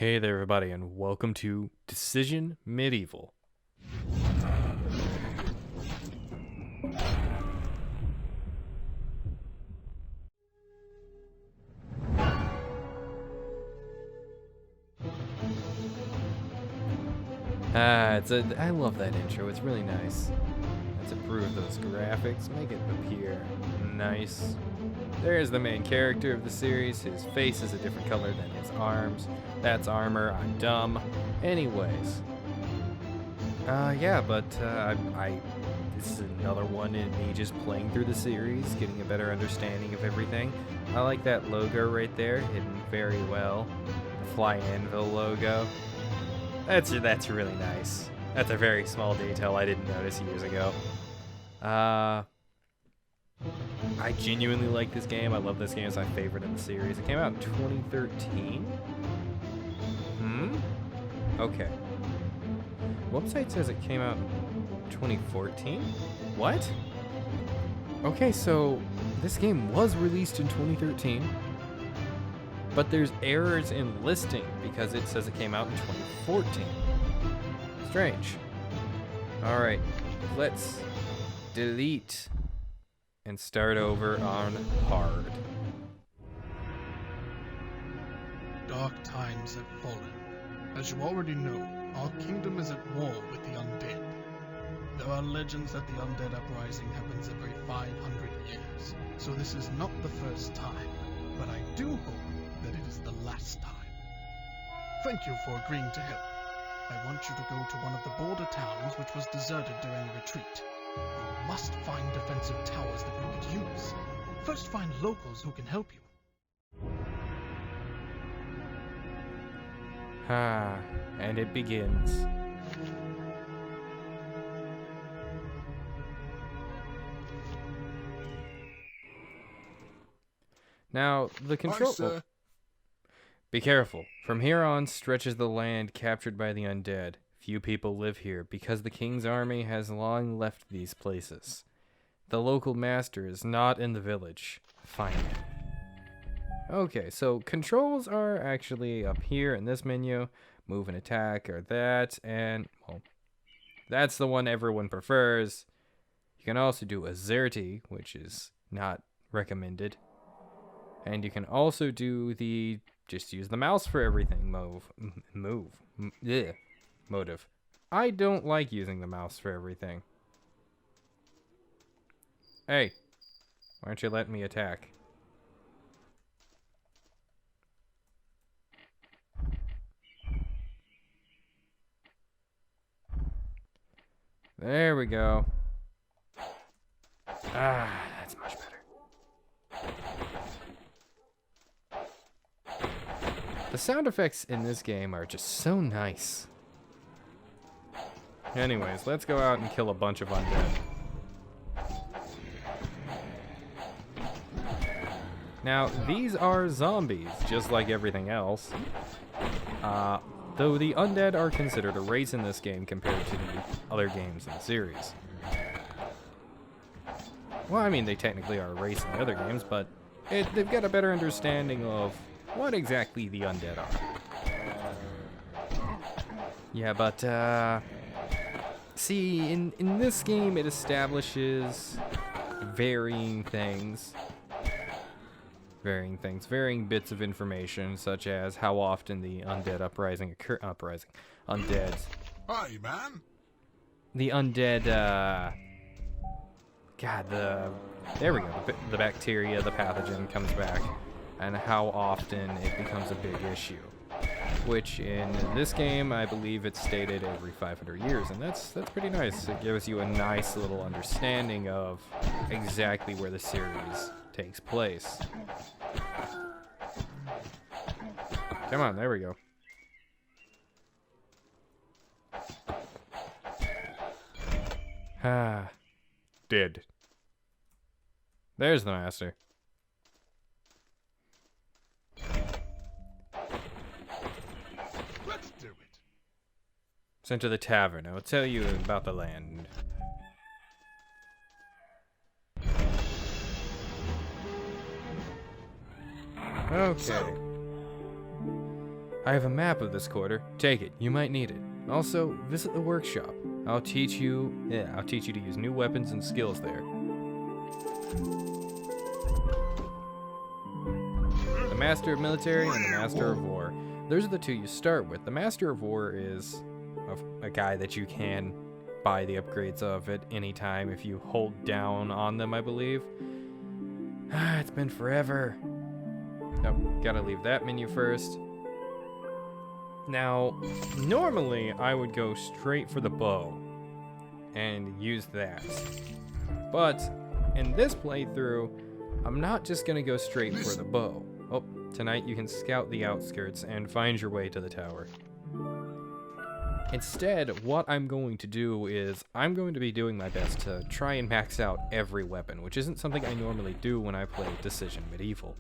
Hey there, everybody, and welcome to Decision Medieval. I love that intro. It's really nice. Let's improve those graphics, make it appear nice. There's the main character of the series. His face is a different color than his arms. That's armor. I'm dumb. Anyways. This is another one in me just playing through the series, getting a better understanding of everything. I like that logo right there, hidden very well. The Fly Anvil logo. That's really nice. That's a very small detail I didn't notice years ago. I genuinely like this game. I love this game. It's my favorite in the series. It came out in 2013. Okay. Website says it came out in 2014. What? Okay, so this game was released in 2013, but there's errors in listing because it says it came out in 2014. Strange. Alright, let's delete and start over on hard. Dark times have fallen. As you already know, our kingdom is at war with the undead. There are legends that the undead uprising happens every 500 years, so this is not the first time, but I do hope that it is the last time. Thank you for agreeing to help. I want you to go to one of the border towns which was deserted during a retreat. You must find defensive towers that we could use. First find locals who can help you. And it begins. Now, the control... Hi, sir. Be careful. From here on stretches the land captured by the undead. Few people live here because the king's army has long left these places. The local master is not in the village. Find him. Okay, so controls are actually up here in this menu. Move and attack or that, and, well, that's the one everyone prefers. You can also do Azerty, which is not recommended. And you can also do the just use the mouse for everything motive. I don't like using the mouse for everything. Hey, why don't you let me attack? There we go. That's much better. The sound effects in this game are just so nice. Anyways, let's go out and kill a bunch of undead. Now, these are zombies, just like everything else. Though the undead are considered a race in this game compared to the other games in the series. Well, I mean, they technically are a race in the other games, but they've got a better understanding of what exactly the undead are. Yeah, but, see, in this game, it establishes varying bits of information, such as how often the undead undead. Hi, man. The undead, there we go, the bacteria, the pathogen comes back, and how often it becomes a big issue. Which, in this game, I believe it's stated every 500 years, and that's pretty nice. It gives you a nice little understanding of exactly where the series takes place. Come on, there we go. Dead. There's the master. Let's do it. Sent to the tavern. I will tell you about the land. Okay. I have a map of this quarter. Take it. You might need it. Also, visit the workshop. I'll teach you to use new weapons and skills there. The Master of Military and the Master of War. Those are the two you start with. The Master of War is a guy that you can buy the upgrades of at any time if you hold down on them, I believe. It's been forever. Oh, gotta leave that menu first. Now, normally I would go straight for the bow and use that. But in this playthrough, I'm not just gonna go straight for the bow. Oh, tonight you can scout the outskirts and find your way to the tower. Instead, what I'm going to do is I'm going to be doing my best to try and max out every weapon, which isn't something I normally do when I play Decision Medieval.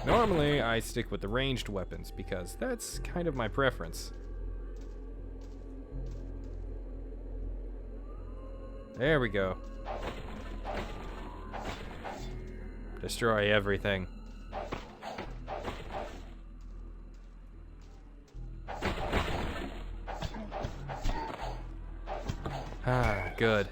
Normally, I stick with the ranged weapons because that's kind of my preference. There we go. Destroy everything. Ah, good.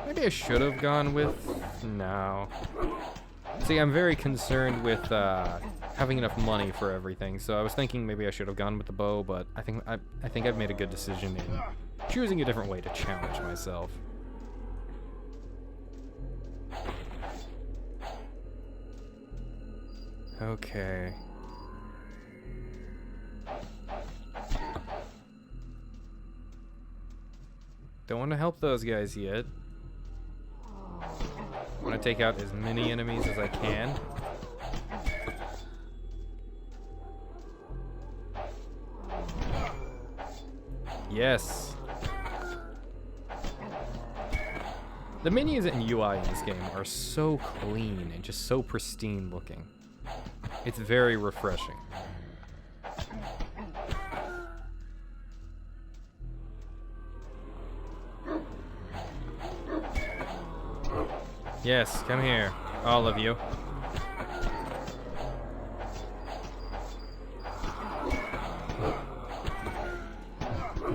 Maybe I should have gone with... No. See, I'm very concerned with having enough money for everything, so I was thinking maybe I should have gone with the bow, but I think I've made a good decision in choosing a different way to challenge myself. Okay. Don't want to help those guys yet. I want to take out as many enemies as I can. Yes. The menus and UI in this game are so clean and just so pristine looking. It's very refreshing. Yes, come here, all of you.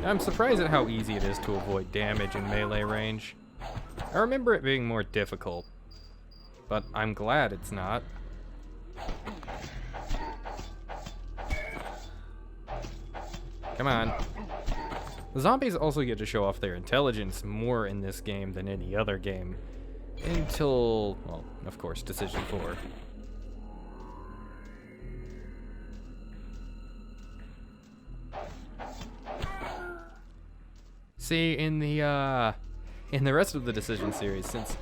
I'm surprised at how easy it is to avoid damage in melee range. I remember it being more difficult, but I'm glad it's not. Come on. The zombies also get to show off their intelligence more in this game than any other game. Until, well, of course, Decision 4. See, in the rest of the Decision series, since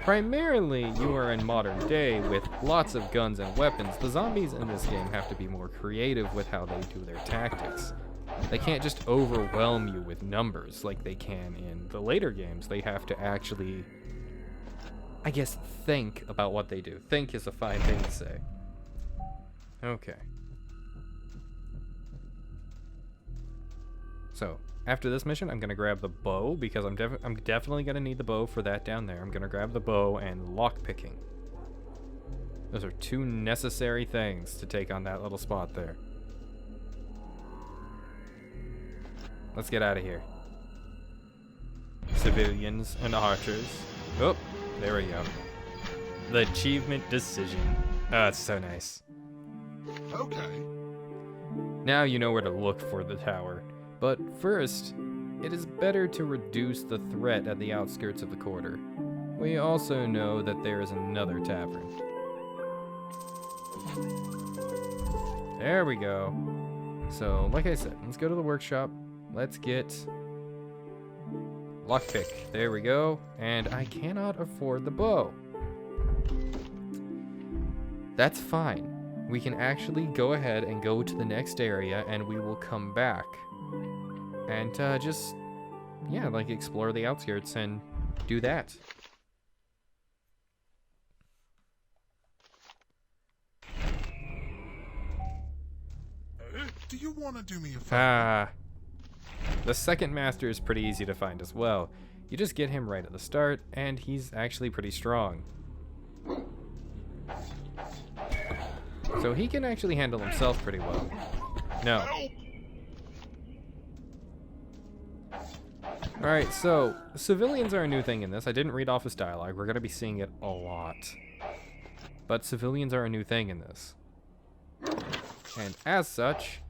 primarily you are in modern day with lots of guns and weapons, the zombies in this game have to be more creative with how they do their tactics. They can't just overwhelm you with numbers like they can in the later games. They have to actually, I guess, think about what they do. Think is a fine thing to say. Okay. So, after this mission, I'm going to grab the bow, because I'm definitely going to need the bow for that down there. I'm going to grab the bow and lockpicking. Those are two necessary things to take on that little spot there. Let's get out of here. Civilians and archers. Oh, there we go. The achievement decision. Oh, it's so nice. Okay. Now you know where to look for the tower. But first, it is better to reduce the threat at the outskirts of the quarter. We also know that there is another tavern. There we go. So, like I said, let's go to the workshop. Let's get lockpick. There we go. And I cannot afford the bow. That's fine. We can actually go ahead and go to the next area, and we will come back and just, yeah, like explore the outskirts and do that. Do you want to do me a favor? The second master is pretty easy to find as well. You just get him right at the start, and he's actually pretty strong. So he can actually handle himself pretty well. No. Alright, so civilians are a new thing in this. I didn't read off his dialogue. We're going to be seeing it a lot. But civilians are a new thing in this. And as such,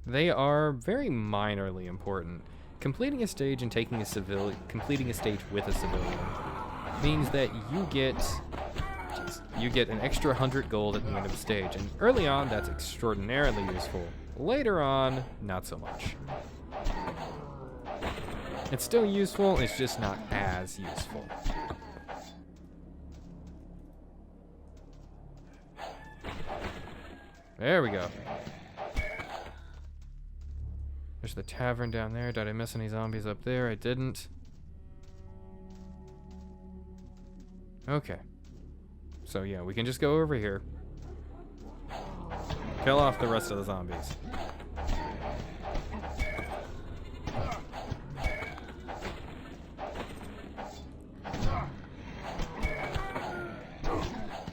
they are very minorly important. Completing a stage and taking completing a stage with a civilian means that you get an extra 100 gold at the end of the stage. And early on, that's extraordinarily useful. Later on, not so much. It's still useful, it's just not as useful. There we go. There's the tavern down there. Did I miss any zombies up there? I didn't. Okay. So yeah, we can just go over here. Kill off the rest of the zombies.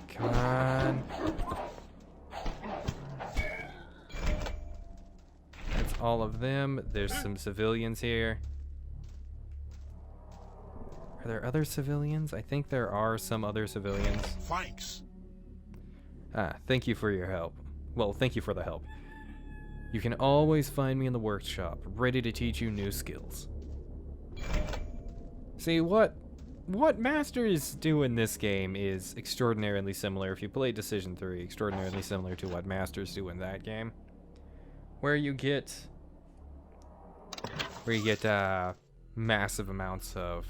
Come on. That's all of them. There's some civilians here. Are there other civilians? I think there are some other civilians. Thanks. Thank you for your help. Well, thank you for the help. You can always find me in the workshop, ready to teach you new skills. See, what Masters do in this game is extraordinarily similar, if you play Decision 3, extraordinarily similar to what Masters do in that game. Where you get massive amounts of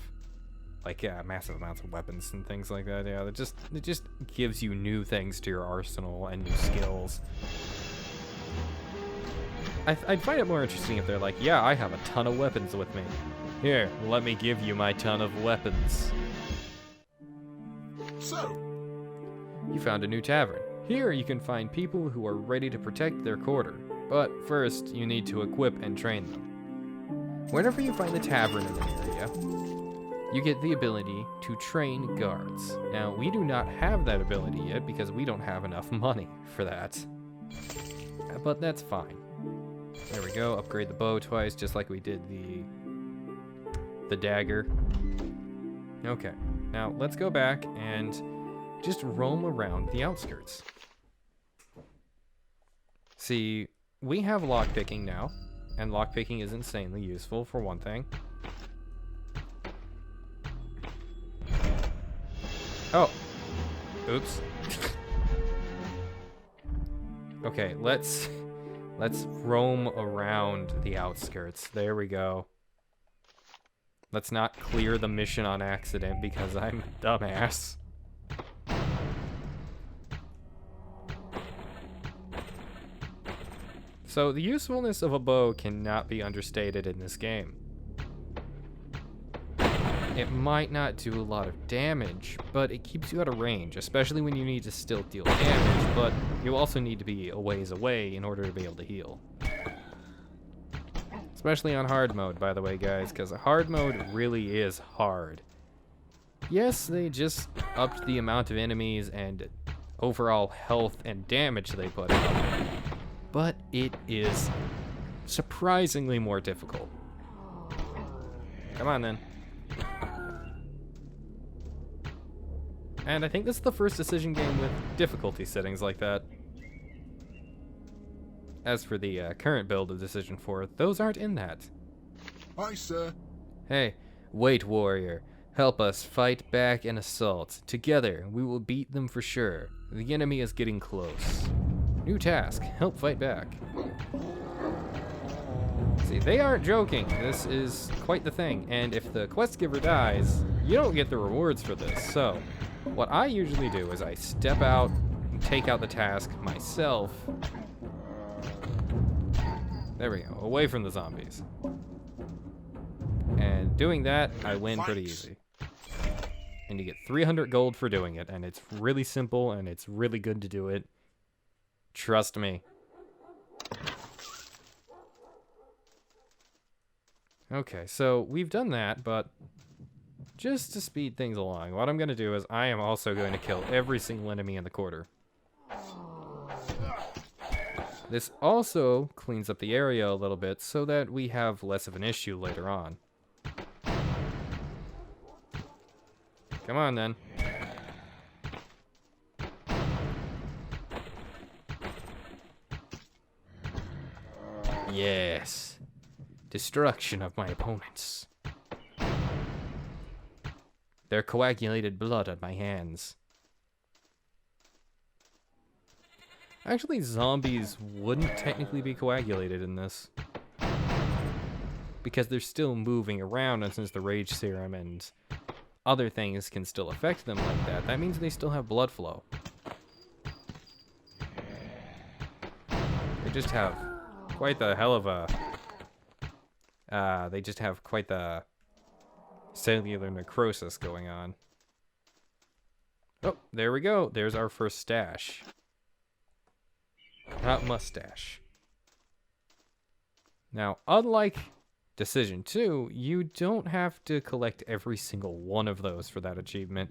weapons and things like that. Yeah, it just gives you new things to your arsenal and new skills. I'd find it more interesting if they're like, yeah, I have a ton of weapons with me. Here, let me give you my ton of weapons. So, You found a new tavern. Here you can find people who are ready to protect their quarter. But first, you need to equip and train them. Whenever you find a tavern in an area, you get the ability to train guards. Now, we do not have that ability yet because we don't have enough money for that. But that's fine. There we go, upgrade the bow twice, just like we did the dagger. Okay, now let's go back and just roam around the outskirts. See, we have lockpicking now, and lockpicking is insanely useful for one thing. Oh, oops. Okay, let's roam around the outskirts. There we go. Let's not clear the mission on accident because I'm a dumbass. So the usefulness of a bow cannot be understated in this game. It might not do a lot of damage, but it keeps you out of range, especially when you need to still deal damage, but you also need to be a ways away in order to be able to heal. Especially on hard mode, by the way, guys, because hard mode really is hard. Yes, they just upped the amount of enemies and overall health and damage they put out, but it is surprisingly more difficult. Come on, then. And I think this is the first Decision game with difficulty settings like that. As for the current build of Decision 4, those aren't in that. Aye, sir. Hey, wait, warrior. Help us fight back and assault. Together, we will beat them for sure. The enemy is getting close. New task, help fight back. See, they aren't joking. This is quite the thing. And if the quest giver dies, you don't get the rewards for this. So, what I usually do is I step out and take out the task myself. There we go, away from the zombies. And doing that, I win pretty easy. And you get 300 gold for doing it, and it's really simple, and it's really good to do it. Trust me, Okay, so we've done that, but just to speed things along, what I'm going to do is I am also going to kill every single enemy in the quarter. This also cleans up the area a little bit so that we have less of an issue later on. Come on, then. Yes. Destruction of my opponents. Their coagulated blood on my hands. Actually, zombies wouldn't technically be coagulated in this, because they're still moving around, and since the rage serum and other things can still affect them like that, that means they still have blood flow. They just have quite the hell of a... they just have quite the cellular necrosis going on. Oh, there we go. There's our first stash. Not mustache. Now, unlike Decision 2, you don't have to collect every single one of those for that achievement,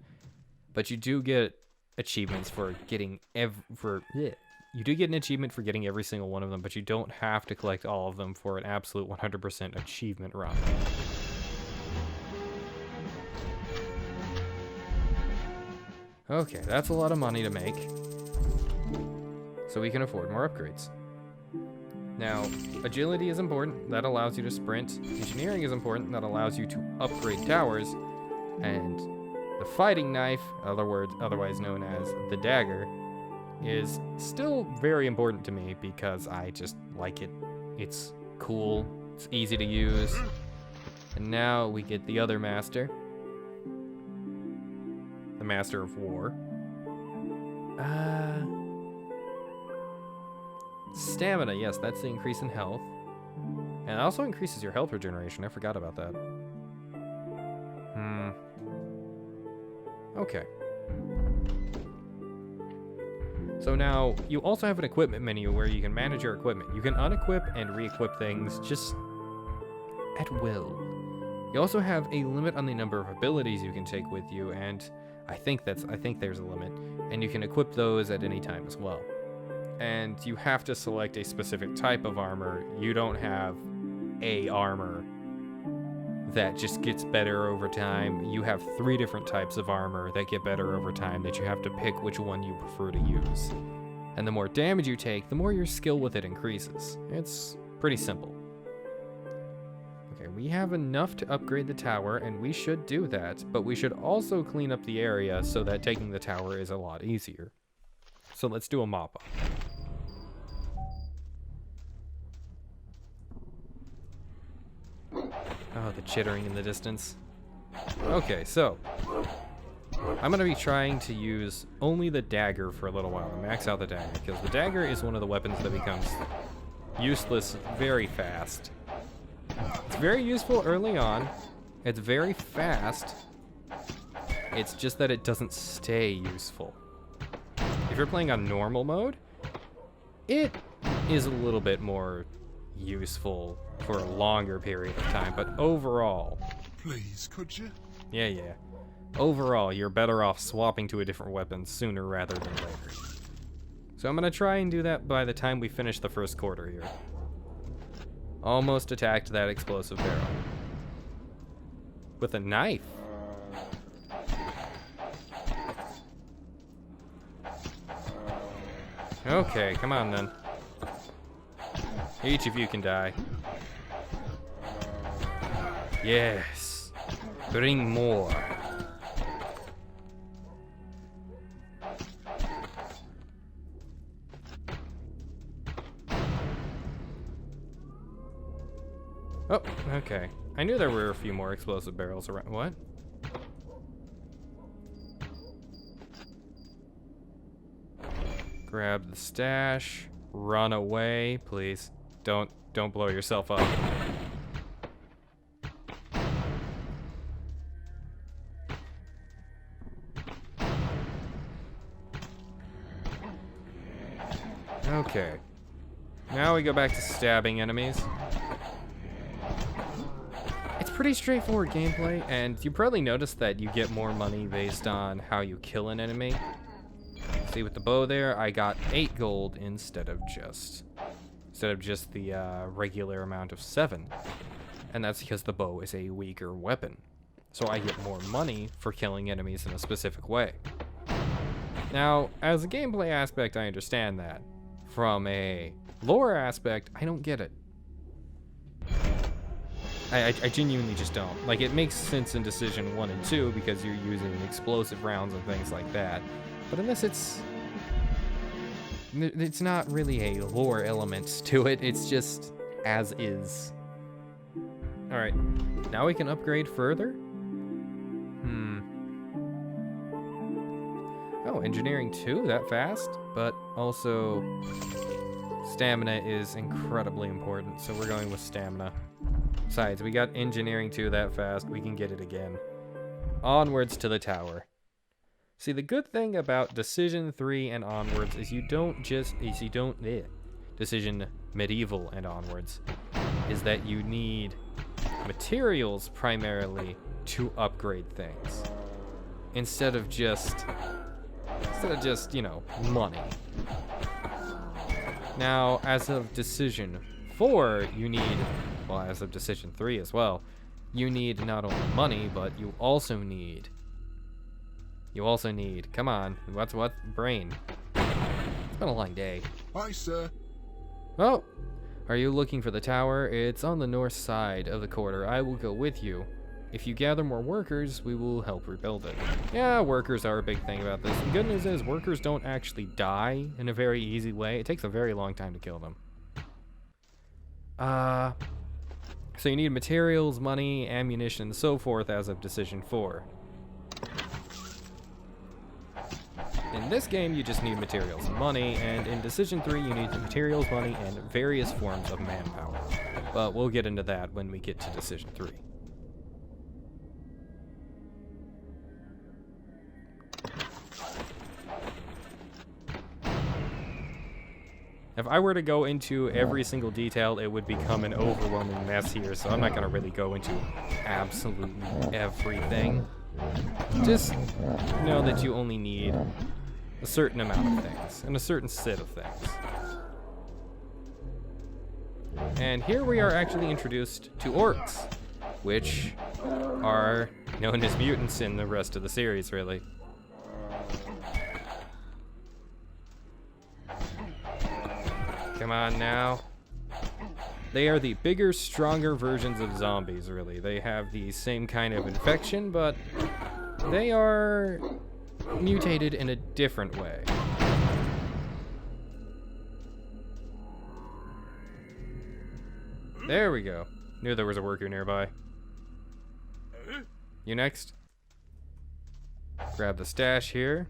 but you do get achievements for getting you do get an achievement for getting every single one of them, but you don't have to collect all of them for an absolute 100% achievement run. Okay, that's a lot of money to make, so we can afford more upgrades. Now, agility is important, that allows you to sprint. Engineering is important, that allows you to upgrade towers. And the fighting knife, otherwise known as the dagger, is still very important to me because I just like it. It's cool, it's easy to use. And now we get the other master. The Master of War. Stamina, yes, that's the increase in health. And it also increases your health regeneration. I forgot about that. Okay. So now, you also have an equipment menu where you can manage your equipment. You can unequip and re-equip things just at will. You also have a limit on the number of abilities you can take with you, and I think there's a limit. And you can equip those at any time as well. And you have to select a specific type of armor. You don't have a armor that just gets better over time. You have 3 different types of armor that get better over time that you have to pick which one you prefer to use. And the more damage you take, the more your skill with it increases. It's pretty simple. Okay, we have enough to upgrade the tower, and we should do that, but we should also clean up the area so that taking the tower is a lot easier. So let's do a mop-up. Oh, the chittering in the distance. Okay, so I'm going to be trying to use only the dagger for a little while and max out the dagger, because the dagger is one of the weapons that becomes useless very fast. It's very useful early on. It's very fast. It's just that it doesn't stay useful. If you're playing on normal mode, it is a little bit more useful for a longer period of time, but overall... Please, could you? Yeah. Overall, you're better off swapping to a different weapon sooner rather than later. So I'm going to try and do that by the time we finish the first quarter here. Almost attacked that explosive barrel. With a knife. Okay, come on then. Each of you can die. Yes. Bring more. Oh, okay. I knew there were a few more explosive barrels around. What? Grab the stash. Run away, please. Don't blow yourself up. Okay. Now we go back to stabbing enemies. pretty straightforward gameplay, and you probably noticed that you get more money based on how you kill an enemy. See, with the bow there, I got 8 gold instead of just the regular amount of 7. And that's because the bow is a weaker weapon. So I get more money for killing enemies in a specific way. Now, as a gameplay aspect, I understand that. From a lore aspect, I don't get it. I genuinely just don't. Like, it makes sense in Decision 1 and 2 because you're using explosive rounds and things like that. But in this, it's not really a lore element to it. It's just as is. Alright, now we can upgrade further? Oh, engineering 2, that fast? But also, stamina is incredibly important, so we're going with stamina. Besides, we got engineering 2 that fast, we can get it again. Onwards to the tower. See, the good thing about Decision 3 and onwards is Decision Medieval and onwards, is that you need materials primarily to upgrade things. Instead of just, you know, money. Now, as of Decision 4, you need, well, as of Decision 3 as well, you need not only money, but you also need, come on, what's brain? It's been a long day. Aye, sir. Oh, are you looking for the tower? It's on the north side of the quarter. I will go with you. If you gather more workers, we will help rebuild it. Yeah, workers are a big thing about this. The good news is workers don't actually die in a very easy way. It takes a very long time to kill them. So you need materials, money, ammunition, and so forth as of Decision 4. In this game, you just need materials and money, and in Decision 3, you need the materials, money, and various forms of manpower. But we'll get into that when we get to Decision 3. If I were to go into every single detail, it would become an overwhelming mess here, so I'm not going to really go into absolutely everything. Just know that you only need a certain amount of things, and a certain set of things. And here we are actually introduced to orcs, which are known as mutants in the rest of the series, really. Come on now. They are the bigger, stronger versions of zombies, really. They have the same kind of infection, but they are mutated in a different way. There we go. Knew there was a worker nearby. You next. Grab the stash here.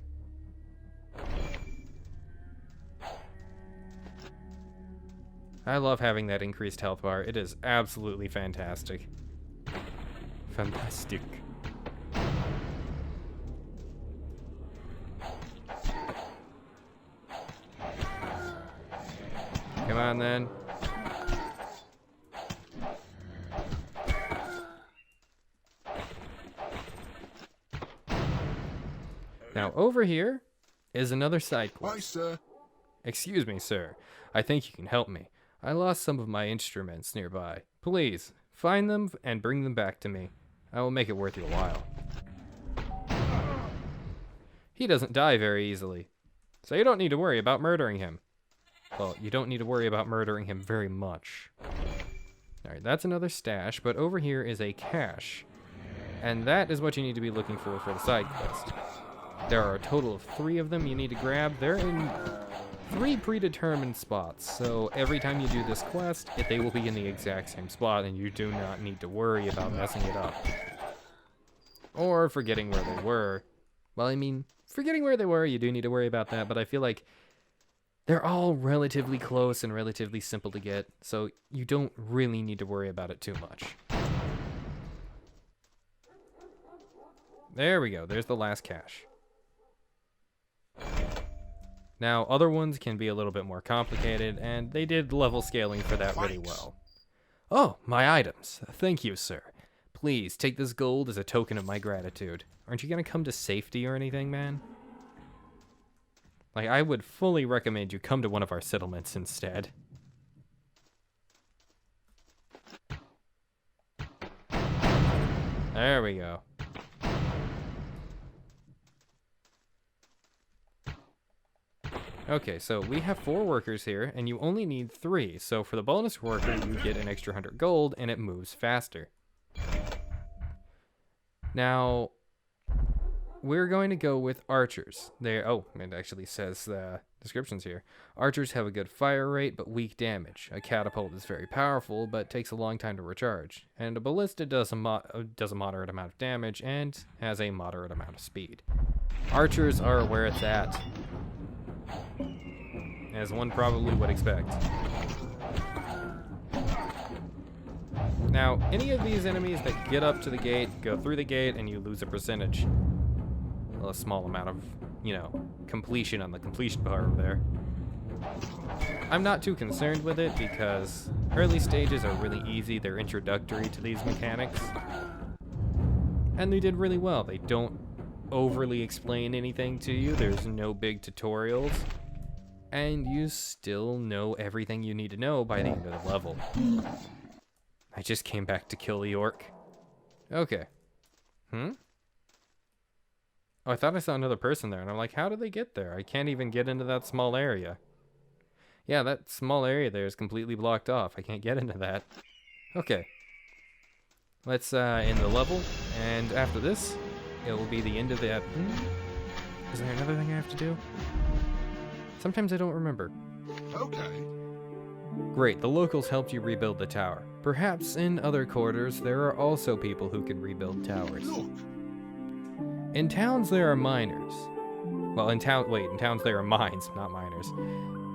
I love having that increased health bar. It is absolutely fantastic. Fantastic. Come on then. Now over here is another side quest. Aye, sir. Excuse me, sir. I think you can help me. I lost some of my instruments nearby. Please, find them and bring them back to me. I will make it worth your while. He doesn't die very easily, so you don't need to worry about murdering him. Well, you don't need to worry about murdering him very much. Alright, that's another stash, but over here is a cache. And that is what you need to be looking for the side quest. There are a total of 3 of them you need to grab. They're in 3 predetermined spots, so every time you do this quest, they will be in the exact same spot, and you do not need to worry about messing it up. Or forgetting where they were. Well, I mean, forgetting where they were, you do need to worry about that, but I feel like they're all relatively close and relatively simple to get, so you don't really need to worry about it too much. There we go, there's the last cache. Now, other ones can be a little bit more complicated, and they did level scaling for that really well. Oh, my items. Thank you, sir. Please, take this gold as a token of my gratitude. Aren't you gonna come to safety or anything, man? Like, I would fully recommend you come to one of our settlements instead. There we go. Okay, so we have 4 workers here, and you only need 3. So for the bonus worker, you get an extra 100 gold, and it moves faster. Now, we're going to go with archers. Oh, it actually says the descriptions here. Archers have a good fire rate, but weak damage. A catapult is very powerful, but takes a long time to recharge. And a ballista does a moderate amount of damage, and has a moderate amount of speed. Archers are where it's at, as one probably would expect. Now, any of these enemies that get up to the gate, go through the gate, and you lose a percentage. Well, a small amount of, completion on the completion bar over there. I'm not too concerned with it because early stages are really easy. They're introductory to these mechanics. And they did really well. They don't overly explain anything to you. There's no big tutorials. And you still know everything you need to know by the end of the level. I just came back to kill the orc. Okay. Oh, I thought I saw another person there, and I'm like, how did they get there? I can't even get into that small area. Yeah, that small area there is completely blocked off. I can't get into that. Okay. Let's end the level, and after this, it will be the end of that. Is there another thing I have to do? Sometimes I don't remember. Okay. Great, the locals helped you rebuild the tower. Perhaps in other quarters, there are also people who can rebuild towers. Look. In towns, there are miners. Well, in towns there are mines, not miners.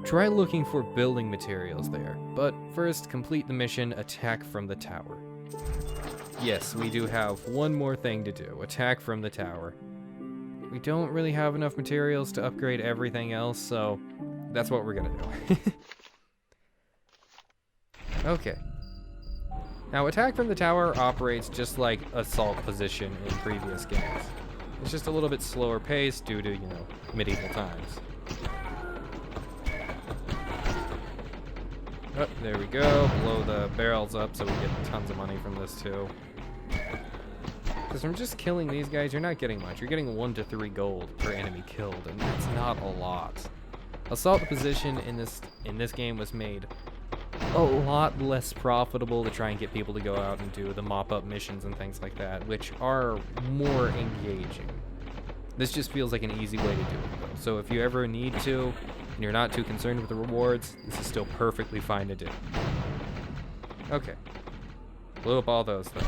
Try looking for building materials there, but first complete the mission, attack from the tower. Yes, we do have one more thing to do, attack from the tower. We don't really have enough materials to upgrade everything else, so that's what we're gonna do. Okay. Now, attack from the tower operates just like assault position in previous games. It's just a little bit slower paced due to, medieval times. Oh, there we go. Blow the barrels up so we get tons of money from this too. Because from just killing these guys, you're not getting much. You're getting 1 to 3 gold per enemy killed, and that's not a lot. Assault position in this game was made a lot less profitable to try and get people to go out and do the mop-up missions and things like that, which are more engaging. This just feels like an easy way to do it, though. So if you ever need to, and you're not too concerned with the rewards, this is still perfectly fine to do. Okay. Blew up all those, though.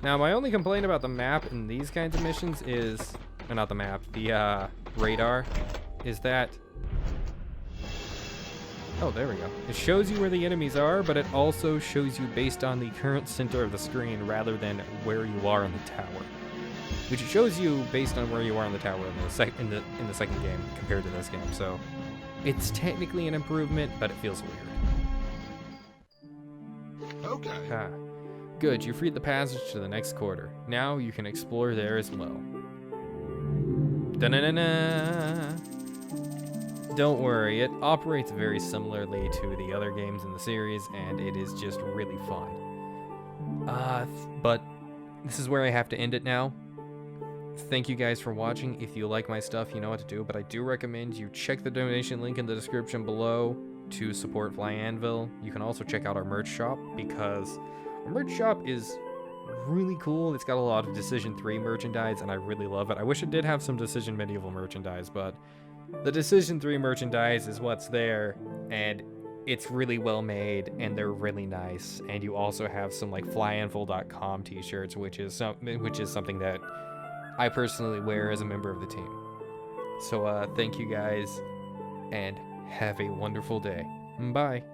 Now, my only complaint about the map in these kinds of missions is... not the map, the radar, is that... Oh, there we go. It shows you where the enemies are, but it also shows you based on the current center of the screen rather than where you are in the tower. Which it shows you based on where you are in the tower in the second game compared to this game. So it's technically an improvement, but it feels weird. Okay. Good, you freed the passage to the next quarter. Now you can explore there as well. Da-na-na-na! Don't worry, it operates very similarly to the other games in the series, and it is just really fun. But this is where I have to end it now. Thank you guys for watching. If you like my stuff, you know what to do, but I do recommend you check the donation link in the description below to support Fly Anvil. You can also check out our merch shop, because our merch shop is really cool. It's got a lot of Decision 3 merchandise, and I really love it. I wish it did have some Decision Medieval merchandise, but the Decision 3 merchandise is what's there, and it's really well made, and they're really nice. And you also have some like flyanvil.com t-shirts, which is something that I personally wear as a member of the team. So thank you guys, and have a wonderful day. Bye.